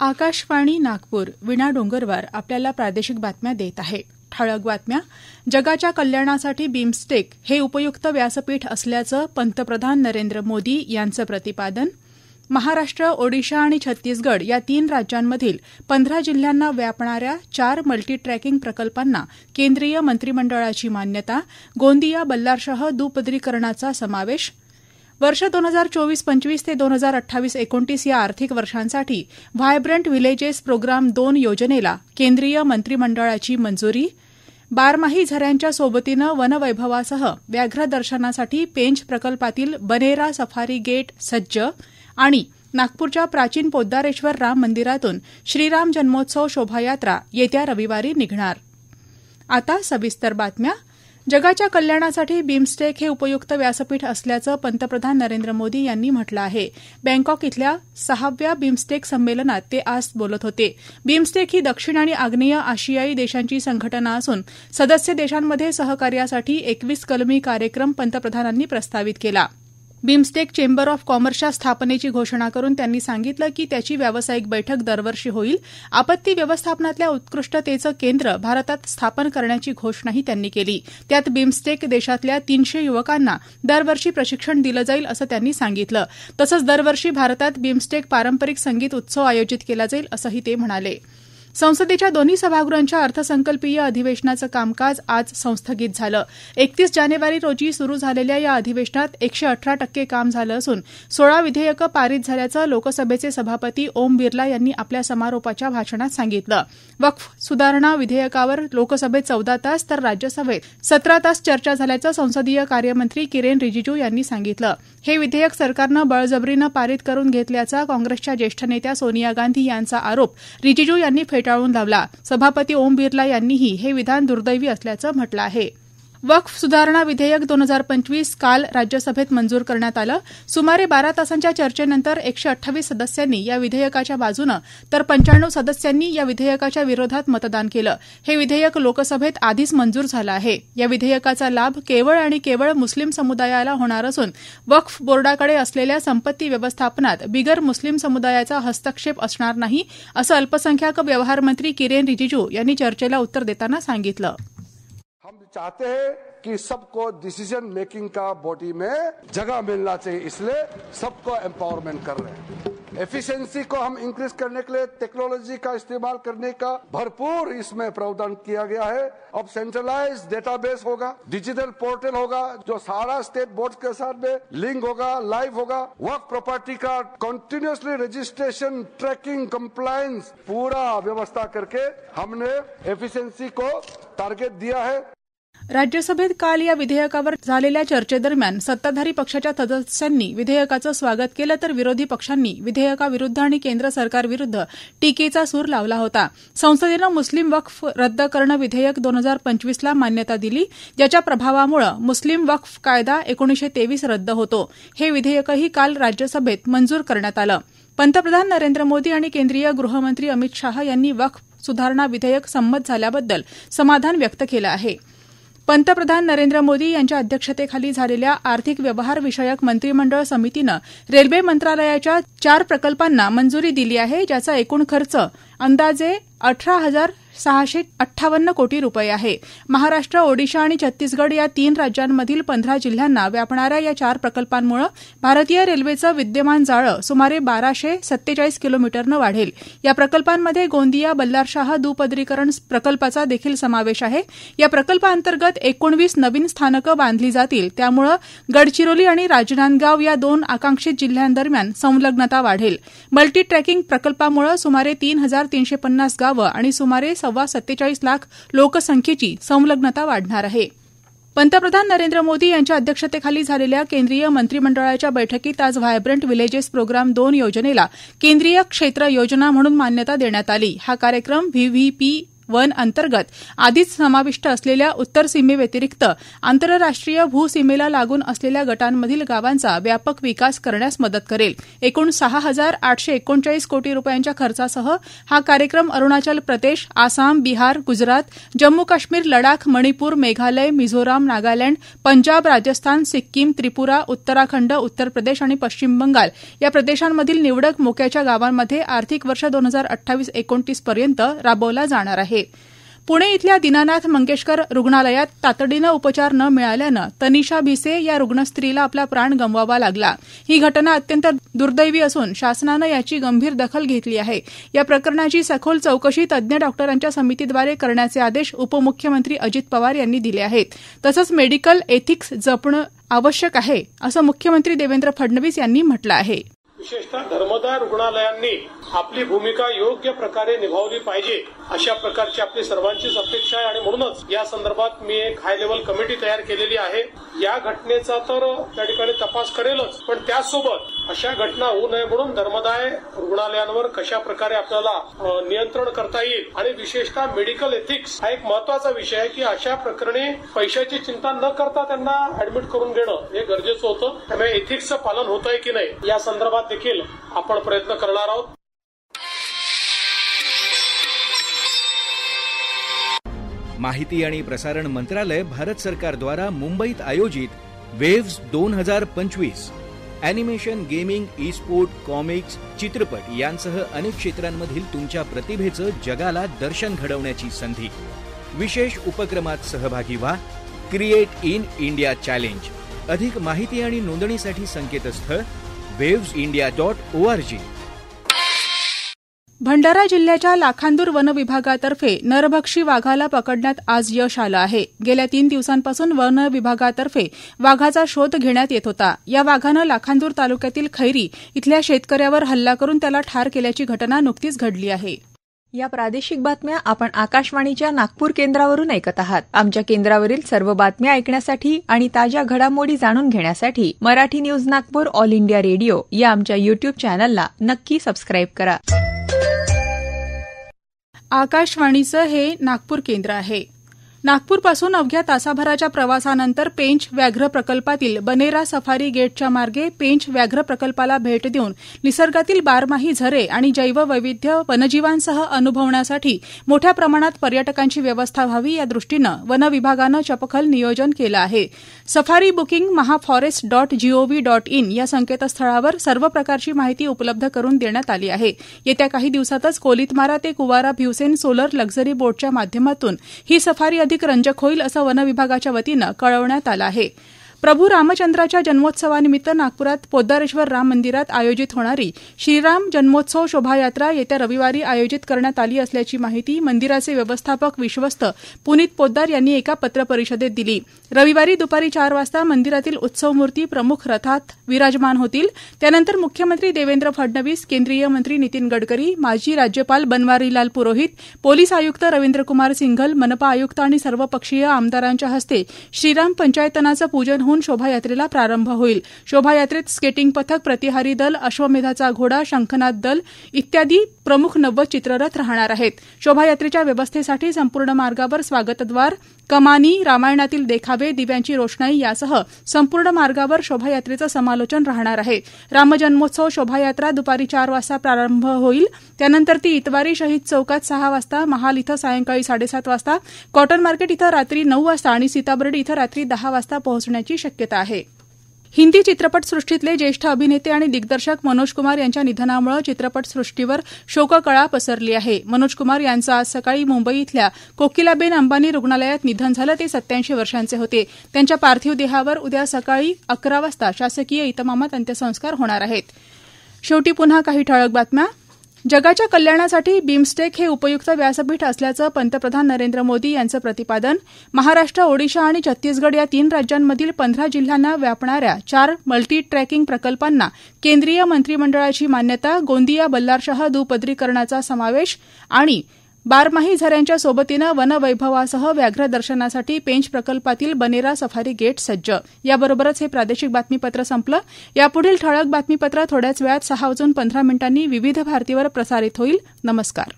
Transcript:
आकाशवाणी नागपूर विना डोंगरवार आपल्याला प्रादेशिक बातम्या देत आहे. ठळक बातम्या. जगाच्या कल्याणासाठी बिमस्टेक हे उपयुक्त व्यासपीठ असल्याचं पंतप्रधान नरेंद्र मोदी यांचं प्रतिपादन. महाराष्ट्र, ओडिशा आणि छत्तीसगड या 3 राज्यांमधील 15 जिल्ह्यांना व्यापणाऱ्या 4 मल्टीट्रॅकिंग प्रकल्पांना केंद्रीय मंत्रिमंडळाची मान्यता. गोंदिया, बल्लारशाह दुपदरीकरणाचा समावेश. वर्ष 2024-25 ते 2028-29 या आर्थिक वर्षांसाठी व्हायब्रंट व्हिलेजेस प्रोग्राम 2 योजनेला केंद्रीय मंत्रिमंडळाची मंजुरी. बारमाही झऱ्यांच्या सोबतीनं वनवैभवासह व्याघ्र दर्शनासाठी पेंच प्रकल्पातील बनेरा सफारी गेट सज्ज. आणि नागपूरच्या प्राचीन पोद्दारेश्वर राम मंदिरातून श्रीराम जन्मोत्सव शोभायात्रा येत्या रविवारी निघणार. आता सविस्तर बातम्या. जगाच्या कल्याणासाठी बिमस्टेक हे उपयुक्त व्यासपीठ असल्याचं पंतप्रधान नरेंद्र मोदी यांनी म्हटलं आहे. बँकॉक इथल्या 6व्या बिमस्टेक संमेलनात ते आज बोलत होते. बिमस्टेक ही दक्षिण आणि आग्नेय आशियाई देशांची संघटना असून सदस्य देशांमध्ये सहकार्यासाठी 21 कलमी कार्यक्रम पंतप्रधानांनी प्रस्तावित केला. बिमस्टेक चेंबर ऑफ कॉमर्सच्या स्थापनेची घोषणा करून त्यांनी सांगितलं की त्याची व्यावसायिक बैठक दरवर्षी होईल. आपत्ती व्यवस्थापनातल्या उत्कृष्टतेचं केंद्र भारतात स्थापन करण्याची घोषणाही त्यांनी केली. त्यात बिमस्टेक देशातल्या 300 युवकांना दरवर्षी प्रशिक्षण दिलं जाईल असं त्यांनी सांगितलं. तसंच दरवर्षी भारतात बिमस्टेक पारंपरिक संगीत उत्सव आयोजित केला जाईल असंही ते म्हणाले. संसदेच्या दोन्ही सभागृहांच्या अर्थसंकल्पीय अधिवेशनाचं कामकाज आज संस्थगित झालं. 31 जानेवारी रोजी सुरू झालेल्या या अधिवेशनात 118% काम झालं असून 16 विधेयकं पारित झाल्याचं लोकसभेचे सभापती ओम बिर्ला यांनी आपल्या समारोपाच्या भाषणात सांगितलं. वक्फ सुधारणा विधेयकावर लोकसभेत 14 तास तर राज्यसभेत 17 तास चर्चा झाल्याचं संसदीय कार्यमंत्री किरेन रिजिजू यांनी सांगितलं. हे विधेयक सरकारनं बळजबरीनं पारित करून घेतल्याचा काँग्रेसच्या ज्येष्ठ नेत्या सोनिया गांधी यांचा आरोप रिजिजू यांनी फेटाळून लावला. सभापती ओम बिर्ला यांनीही हे विधान दुर्दैवी असल्याचं म्हटलं आहे. वक्फ सुधारणा विधेयक 2025 काल राज्यसभेत मंजूर करण्यात आलं. सुमारे 12 तासांच्या चर्चेनंतर 128 सदस्यांनी या विधेयकाच्या बाजूनं तर 95 सदस्यांनी या विधेयकाच्या विरोधात मतदान केलं. हे विधेयक लोकसभेत आधीच मंजूर झालं आहे. या विधेयकाचा लाभ केवळ आणि केवळ मुस्लिम समुदायाला होणार असून वक्फ बोर्डाकडे असलेल्या संपत्ती व्यवस्थापनात बिगर मुस्लिम समुदायाचा हस्तक्षेप असणार नाही असं अल्पसंख्याक व्यवहार मंत्री किरेन रिजिजू यांनी चर्चेला उत्तर देताना सांगितलं. हम चाहते हैं कि सबको डिसीजन मेकिंग का बॉडी में जगह मिलना चाहिए, इसलिए सबको एम्पावरमेंट कर रहे हैं. एफिशिएंसी को हम इंक्रीज करने के लिए टेक्नोलॉजी का इस्तेमाल करने का भरपूर इसमें प्रावधान किया गया है. अब सेंट्रलाइज डेटाबेस होगा, डिजिटल पोर्टल होगा जो सारा स्टेट बोर्ड के साथ में लिंक होगा, लाइव होगा. वक्फ प्रॉपर्टी का कंटिन्यूसली रजिस्ट्रेशन, ट्रैकिंग, कंप्लायंस पूरा व्यवस्था करके हमने एफिशिएंसी को टारगेट दिया है. राज्यसभेत काल या विधेयकावर झालेल्या चर्चेदरम्यान सत्ताधारी पक्षाच्या सदस्यांनी विधेयकाचं स्वागत केलं तर विरोधी पक्षांनी विधेयकाविरुद्ध आणि केंद्र सरकारविरुद्ध टीकेचा सूर लावला होता. संसदेनं मुस्लिम वक्फ रद्द करणं विधेयक 2025ला मान्यता दिली, ज्याच्या प्रभावामुळे मुस्लिम वक्फ कायदा 1923 रद्द होतो. हे विधेयकही काल राज्यसभेत मंजूर करण्यात आलं. पंतप्रधान नरेंद्र मोदी आणि केंद्रीय गृहमंत्री अमित शाह यांनी वक्फ सुधारणा विधेयक संमत झाल्याबद्दल समाधान व्यक्त केलं आहे. पंतप्रधान नरेंद्र मोदी यांच्या अध्यक्षतेखाली झालेल्या आर्थिक व्यवहार विषयक मंत्रिमंडळ समितीनं रेल्वे मंत्रालयाच्या 4 प्रकल्पांना मंजुरी दिली आहे, ज्याचा एकूण खर्च अंदाजे 18,658 कोटी रुपये आहे. महाराष्ट्र, ओडिशा आणि छत्तीसगड या 3 राज्यांमधील 15 जिल्ह्यांना व्यापणाऱ्या या 4 प्रकल्पांमुळे भारतीय रेल्वेचं विद्यमान जाळं सुमारे 1247 किलोमीटरनं वाढेल. या प्रकल्पांमध्ये गोंदिया, बल्लारशाह दुपदरीकरण प्रकल्पाचा देखील समावेश आहे. या प्रकल्पाअंतर्गत 19 नवीन स्थानकं बांधली जातील. त्यामुळे गडचिरोली आणि राजनांदगाव या 2 आकांक्षित जिल्ह्यांदरम्यान संलग्नता वाढेल. मल्टी ट्रॅकिंग प्रकल्पामुळे सुमारे 3,350 गावं आणि सुमारे 47 लाख लोकसंख्येची संलग्नता वाढणार आहे. पंतप्रधान नरेंद्र मोदी यांच्या अध्यक्षतेखाली झालेल्या केंद्रीय मंत्रिमंडळाच्या बैठकीत आज व्हायब्रंट व्हिलेजेस प्रोग्राम 2 योजनेला केंद्रीय क्षेत्र योजना म्हणून मान्यता देण्यात आली. हा कार्यक्रम व्हीव्हीपी वन अंतर्गत आधीच समाविष्ट असलेल्या उत्तर सीमेव्यतिरिक्त आंतरराष्ट्रीय भूसीमेला लागून असलेल्या गटांमधील गावांचा व्यापक विकास करण्यास मदत करेल. एकूण 6,839 कोटी रुपयांच्या खर्चासह हा कार्यक्रम अरुणाचल प्रदेश, आसाम, बिहार, गुजरात, जम्मू काश्मीर, लडाख, मणिपूर, मेघालय, मिझोराम, नागालँड, पंजाब, राजस्थान, सिक्कीम, त्रिपुरा, उत्तराखंड, उत्तर प्रदेश आणि पश्चिम बंगाल या प्रदेशांमधील निवडक मोक्याच्या गावांमध्ये आर्थिक वर्ष 2028-29 पर्यंत राबवला जाणार आहे. पुणे इथल्या दीनानाथ मंगेशकर रुग्णालयात तातडीनं उपचार न मिळाल्यानं तनिषा भिसे या रुग्णस्त्रीला आपला प्राण गमवावा लागला. ही घटना अत्यंत दुर्दैवी असून शासनानं याची गंभीर दखल घेतली आहे. या प्रकरणाची सखोल चौकशी तज्ज्ञ डॉक्टरांच्या समितीद्वारे करण्याचे आदेश उपमुख्यमंत्री अजित पवार यांनी दिले आहेत. तसंच मेडिकल एथिक्स जपणं आवश्यक आहे असं मुख्यमंत्री देवेंद्र फडणवीस यांनी म्हटलं आहे. विशेषतः धर्मदाय रुग्णालयांनी आपली भूमिका योग्य प्रकारे निभावली पाहिजे अशा प्रकारची आपली सर्वांचीच अपेक्षा आहे आणि म्हणूनच या संदर्भात मी एक हाय लेव्हल कमिटी तयार केलेली आहे. या घटनेचा तर त्या ठिकाणी तपास करेलच, पण त्याचसोबत अशा घटना होऊ नये म्हणून धर्मदाय रुग्णालयांवर कशा प्रकारे आपल्याला नियंत्रण करता येईल आणि विशेषतः मेडिकल एथिक्स हा एक महत्वाचा विषय आहे की अशा प्रकरणी पैशाची चिंता न करता त्यांना ऍडमिट करून घेणं हे गरजेचं होतं. त्यामुळे एथिक्सचं पालन होत आहे की नाही या संदर्भात देखील आपण प्रयत्न करणार आहोत. माहिती आणि प्रसारण मंत्रालय भारत सरकार द्वारा मुंबईत आयोजित waves 2025 animation, gaming, E sport, comics, चित्रपट यांसह अनेक क्षेत्रांमधील तुमच्या प्रतिभेचं जगाला दर्शन घडवण्याची संधी. विशेष उपक्रमात सहभागी व्हा. Create in India challenge. अधिक माहिती आणि नोंदणीसाठी संकेतस्थळ wavesindia.org. भंडारा जिल्ह्याच्या लाखांदूर वन विभागातर्फे नरभक्षी वाघाला पकडण्यात आज यश आलं आहे. गेल्या 3 दिवसांपासून वन विभागातर्फे वाघाचा शोध घेण्यात येत होता. या वाघानं लाखांदूर तालुक्यातील खैरी इथल्या शेतकऱ्यावर हल्ला करून त्याला ठार केल्याची घटना नुकतीच घडली आहे. या प्रादेशिक बातम्या आपण आकाशवाणीच्या नागपूर केंद्रावरून ऐकत आहात. आमच्या केंद्रावरील सर्व बातम्या ऐकण्यासाठी आणि ताज्या घडामोडी जाणून घेण्यासाठी Marathi news Nagpur all India radio या आमच्या युट्यूब चॅनलला नक्की सबस्क्राईब करा. आकाशवाणीचं हे नागपूर केंद्र आहे. नागपूरपासून अवघ्या तासाभराच्या प्रवासानंतर पेंच व्याघ्र प्रकल्पातील बनेरा सफारी गेटच्या मार्गे पेंच व्याघ्र प्रकल्पाला भेट देऊन निसर्गातील बारमाही झरे आणि जैववैविध्य वनजीवांसह अनुभवण्यासाठी मोठ्या प्रमाणात पर्यटकांची व्यवस्था व्हावी या दृष्टीनं वन विभागानं चपखल नियोजन केलं आहे. सफारी बुकिंग mahaforest.gov.in या संकेतस्थळावर सर्व प्रकारची माहिती उपलब्ध करून देण्यात आली आहे. येत्या काही दिवसातच कोलितमारा ते कुवारा भिवसेन सोलर लक्झरी बोटच्या माध्यमातून ही सफारी अधिक रंजक होईल असं वन विभागाच्या वतीनं कळवण्यात आलं आहे. प्रभू रामचंद्राच्या जन्मोत्सवानिमित्त नागपुरात पोद्दारेश्वर राम मंदिरात आयोजित होणारी श्रीराम जन्मोत्सव शोभायात्रा येत्या रविवारी आयोजित करण्यात आली असल्याची माहिती मंदिराचे व्यवस्थापक विश्वस्त पुनीत पोद्दार यांनी एका पत्रपरिषदेत दिली. रविवारी दुपारी 4 वाजता मंदिरातील उत्सव मूर्ती प्रमुख रथात विराजमान होतील. त्यानंतर मुख्यमंत्री देवेंद्र फडणवीस, केंद्रीय मंत्री नितीन गडकरी, माजी राज्यपाल बनवारीलाल पुरोहित, पोलीस आयुक्त रवींद्रकुमार सिंघल, मनपा आयुक्त आणि सर्वपक्षीय आमदारांच्या हस्ते श्रीराम पंचायतनाचं पूजन होऊन शोभायात्रेला प्रारंभ होईल. शोभायात्रेत स्केटिंग पथक, प्रतिहारी दल, अश्वमेधाचा घोडा, शंखनाद दल इत्यादी प्रमुख 90 चित्ररथ राहणार आहेत. शोभायात्रेच्या व्यवस्थेसाठी संपूर्ण मार्गावर स्वागतद्वार, कमानी, रामायणातील देखावे, दिव्यांची रोषणाई यासह संपूर्ण मार्गावर शोभायात्रेचं समालोचन राहणार आहे. रामजन्मोत्सव शोभायात्रा दुपारी 4 वाजता प्रारंभ होईल. त्यानंतर ती इतवारी शहीद चौकात 6 वाजता, महाल इथं सायंकाळी 7:30 वाजता, कॉटन मार्केट इथं रात्री 9 वाजता आणि सीताबर्डी इथं रात्री 10 वाजता पोहोचण्याची शक्यता आहे. हिंदी चित्रपटसृष्टीतले ज्येष्ठ अभिनेते आणि दिग्दर्शक मनोज कुमार यांच्या निधनामुळे चित्रपटसृष्टीवर शोककळा पसरली आहे. मनोज कुमार यांचं आज सकाळी मुंबई इथल्या कोकिलाबेन अंबानी रुग्णालयात निधन झालं. ते 87 वर्षांचे होते. त्यांच्या पार्थिव देहावर उद्या सकाळी 11 वाजता शासकीय इतमामात अंत्यसंस्कार होणार आहेत. शेवटी पुन्हा काही ठळक बातम्या. जगाच्या कल्याणासाठी बिमस्टेक हे उपयुक्त व्यासपीठ असल्याचं पंतप्रधान नरेंद्र मोदी यांचं प्रतिपादन. महाराष्ट्र, ओडिशा आणि छत्तीसगड या 3 राज्यांमधील 15 जिल्ह्यांना व्यापणाऱ्या 4 मल्टी ट्रॅकिंग प्रकल्पांना केंद्रीय मंत्रिमंडळाची मान्यता. गोंदिया, बल्लारशाह दुपदरीकरणाचा समावेश आणि बारमाही झऱ्यांच्या सोबतीनं वनवैभवासह व्याघ्र दर्शनासाठी पेंच प्रकल्पातील बनेरा सफारी गेट सज्ज. याबरोबरच हे प्रादेशिक बातमीपत्र संपलं. यापुढील ठळक बातमीपत्र थोड्याच वेळात 6:15 विविध भारतीवर प्रसारित होईल. नमस्कार.